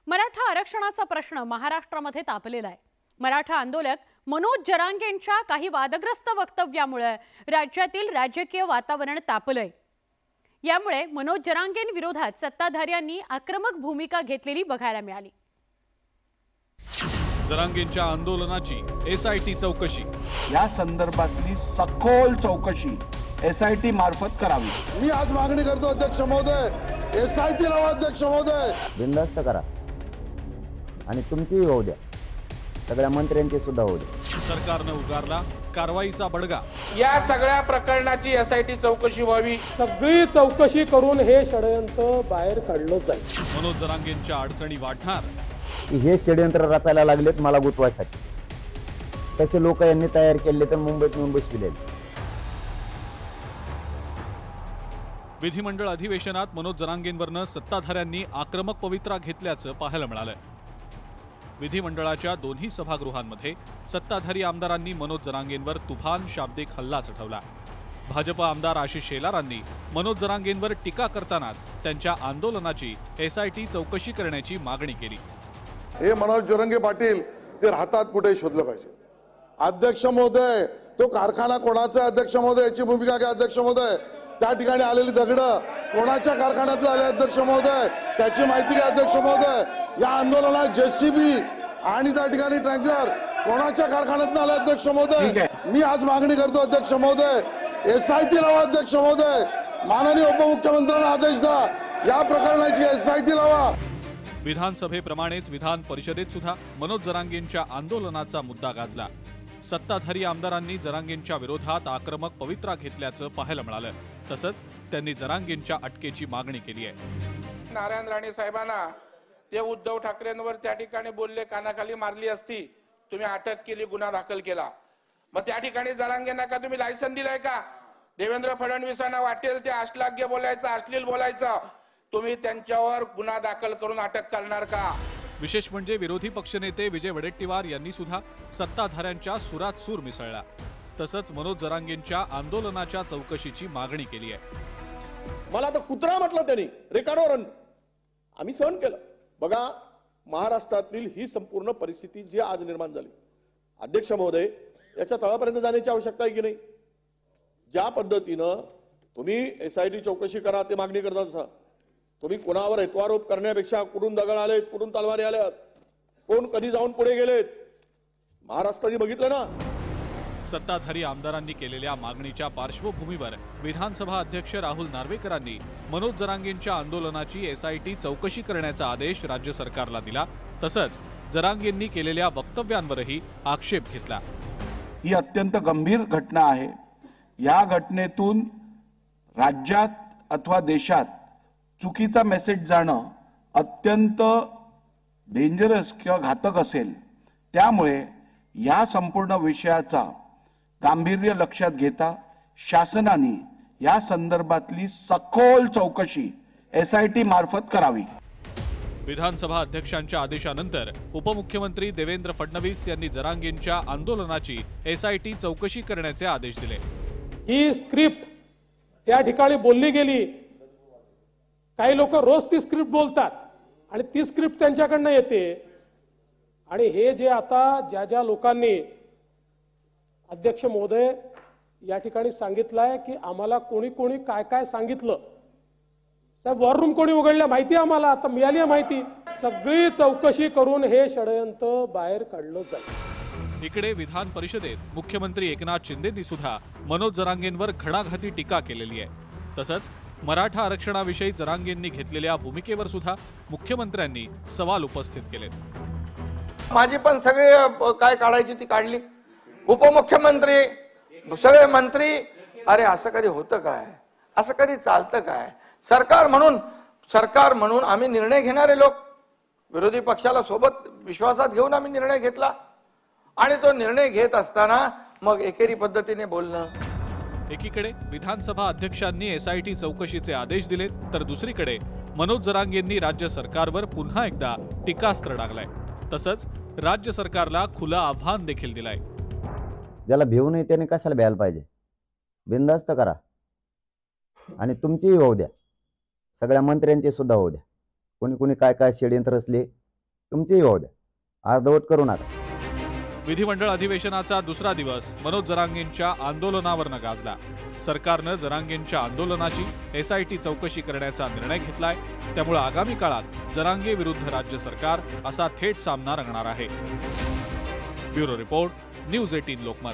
मराठा आरक्षणाचा प्रश्न महाराष्ट्रामध्ये तापलेला आहे। मराठा आंदोलक मनोज जरांगेंच्या काही वादग्रस्त वक्तव्यामुळे राज्यातील राजकीय वातावरण तापलंय। यामुळे मनोज जरांगेंविरोधात सत्ताधाऱ्यांनी आक्रमक भूमिका घेतलेली बघायला मिळाली। जरांगेंच्या आंदोलनाची एसआयटी चौकशी, या संदर्भातली सखोल चौकशी एसआयटी मार्फत करावी। मी आज मागणी करतो अध्यक्ष महोदय, एसआयटी लावा अध्यक्ष महोदय। बिनधास्त करा आणि तुमचीही होऊ द्या, सगळ्या मंत्र्यांची सुद्धा होऊ द्या। सरकारने उगारला कारवाईचा बडगा। या सगळ्या प्रकरणाची एसआयटी चौकशी व्हावी। सगळी चौकशी करून हे षडयंत्र बाहेर काढलं जाईल। मनोज जरांगेंच्या अडचणी वाढणार। हे षडयंत्र रचायला लागलेत मला गुतवायसाठी, तसे लोक यांनी तयार केले तर मुंबईत बसविले। विधिमंडळ अधिवेशनात मनोज जरांगेंवरनं सत्ताधाऱ्यांनी आक्रमक पवित्रा घेतल्याचं पाहायला मिळालंय। विधिमंडळाच्या दोन्ही सभागृहांमध्ये सत्ताधारी आमदारांनी मनोज जरांगेंवर तुफान शाब्दिक हल्ला चढवला। भाजप आमदार आशिष शेलारांनी मनोज जरांगेंवर टीका करतानाच त्यांच्या आंदोलनाची एसआयटी चौकशी करण्याची मागणी केली। हे मनोज जरांगे पाटील ते राहतात कुठे शोधलं पाहिजे। अध्यक्ष महोदय, तो कारखाना कोणाचा? अध्यक्ष महोदय याची भूमिका घ्या। अध्यक्ष महोदय, त्या ठिकाणी आलेली दगड कोणाच्या कारखान्यातलं आले? अध्यक्ष महोदय त्याची माहिती घ्या। अध्यक्ष महोदय, या आंदोलनात जेसीबी आणि त्या ठिकाणी टँकर कोणाच्या कारखान्यातून आले? अध्यक्ष महोदय, मी आज मागणी करतो अध्यक्ष महोदय, एसआयटी लावा। अध्यक्ष महोदय, माननीय उपमुख्यमंत्र्यांना आदेश द्या, या प्रकरणाची एसआयटी लावा। विधानसभेप्रमाणेच विधान परिषदेत सुद्धा मनोज जरांगेंच्या आंदोलनाचा मुद्दा गाजला। सत्ताधारी आमदारांनी जरांगेंच्या विरोधात आक्रमक पवित्रा घेतल्याचं पाहायला मिळालं। तसंच त्यांनी जरांगेंच्या अटकेची मागणी केली आहे। नारायण राणे साहेबांना ते उद्धव ठाकरेंवर त्या ठिकाणी बोलले, कानाखाली मारली असती, तुम्ही अटक केली, गुन्हा दाखल केला। मग त्या ठिकाणी जरांगेंना का तुम्ही लायसन दिलाय का? देवेंद्र फडणवीसांना वाटेल ते अश्लाघ्य बोलायचं, अश्लील बोलायचं, तुम्ही त्यांच्यावर गुन्हा दाखल करून अटक करणार का? विशेष म्हणजे विरोधी पक्षनेते विजय वडेट्टीवार यांनी सुद्धा सत्ताधाऱ्यांच्या सुरात सूर मिसळला। तसंच मनोज जरांगेंच्या आंदोलनाच्या चौकशीची मागणी केली आहे। मला तर कुत्रा म्हटलं त्यांनी रेकॉर्डवर, आम्ही सहन केलं। बघा, महाराष्ट्रातील ही संपूर्ण परिस्थिती जी आज निर्माण झाली, अध्यक्ष महोदय, याच्या तळापर्यंत जाण्याची आवश्यकता आहे की नाही? ज्या पद्धतीनं तुम्ही एसआयटी चौकशी करा ते मागणी करता, तुम्ही कोणावर हेतवारोप करण्यापेक्षा कुठून दगड आलेत, कुठून तलवारी आल्यात, कोण कधी जाऊन पुढे गेलेत, महाराष्ट्राने बघितलं ना। सत्ताधारी आमदारांनी केलेल्या मागणीच्या पार्श्वभूमीवर विधानसभा अध्यक्ष राहुल नार्वेकरांनी मनोज जरांगेंच्या आंदोलनाची एसआयटी चौकशी करण्याचा आदेश राज्य सरकारला दिला। तसंच जरांगेंनी केलेल्या वक्तव्यांवरही आक्षेप घेतला। ही अत्यंत गंभीर घटना आहे। या घटनेतून राज्यात अथवा देशात चुकीचा मेसेज जाणं अत्यंत डेंजरस किंवा घातक असेल। त्यामुळे या संपूर्ण विषयाचा गांभीर्य लक्षात घेता शासनाने या संदर्भातली सखोल चौकशी एसआयटी मार्फत करावी। विधानसभा अध्यक्षांच्या आदेशानंतर उपमुख्यमंत्री देवेंद्र फडणवीस यांनी जरांगेंच्या आंदोलनाची एसआयटी चौकशी करण्याचे आदेश दिले। ही स्क्रिप्ट त्या ठिकाणी बोलली गेली, काही लोक रोज ती स्क्रिप्ट बोलतात आणि ती स्क्रिप्ट त्यांच्याकडनं येते। आणि हे जे आता ज्या ज्या लोकांनी, अध्यक्ष महोदय, या ठिकाणी सांगितलंय की आम्हाला कोणी कोणी काय काय सांगितलं, साहेब वॉर रूम कोणी उघडल्या माहिती आम्हाला, आता मिळाली आहे माहिती। सगळी चौकशी करून हे षडयंत्र बाहेर काढलं जाईल। इकडे विधान परिषदेत मुख्यमंत्री एकनाथ शिंदेंनी सुद्धा मनोज जरांगेंवर घणाघाती टीका केलेली आहे। तसंच मराठा आरक्षणाविषयी जरांगेंनी घेतलेल्या भूमिकेवर सुद्धा मुख्यमंत्र्यांनी सवाल उपस्थित केलेत। माझी पण सगळे काय काढायची ती काढली, उपमुख्यमंत्री, सगळे मंत्री, अरे असं कधी होतं काय? असं कधी चालतं काय? सरकार म्हणून आम्ही निर्णय घेणारे लोक, विरोधी पक्षाला सोबत विश्वासात घेऊन आम्ही निर्णय घेतला आणि तो निर्णय घेत असताना मग एकेरी पद्धतीने बोलणं। एकीकडे विधानसभा अध्यक्षांनी एसआयटी चौकशीचे आदेश दिले, तर दुसरीकडे मनोज जरांगेंनी राज्य सरकारवर पुन्हा एकदा टीकास्त्र डागलाय। तसंच राज्य सरकारला खुलं आव्हान देखील दिलंय। ज्याला भिवू नये त्याने कशाला भ्यायला पाहिजे? बिनधास्त करा आणि तुमचीही होऊ द्या, सगळ्या मंत्र्यांची सुद्धा होऊ द्या। कोणी कोणी काय काय षडयंत्र रचले तुमचेही होऊ द्या, अर्धवट करू नका. विधिमंडळ अधिवेशनाचा दुसरा दिवस मनोज जरांगेंच्या आंदोलनावरनं गाजला. सरकारनं जरांगेंच्या आंदोलनाची SIT चौकशी करण्याचा निर्णय घेतलाय. त्यामुळे आगामी काळात जरांगे विरुद्ध राज्य सरकार असा थेट सामना रंगणार आहे. Bureau report, news 18 Lokmat.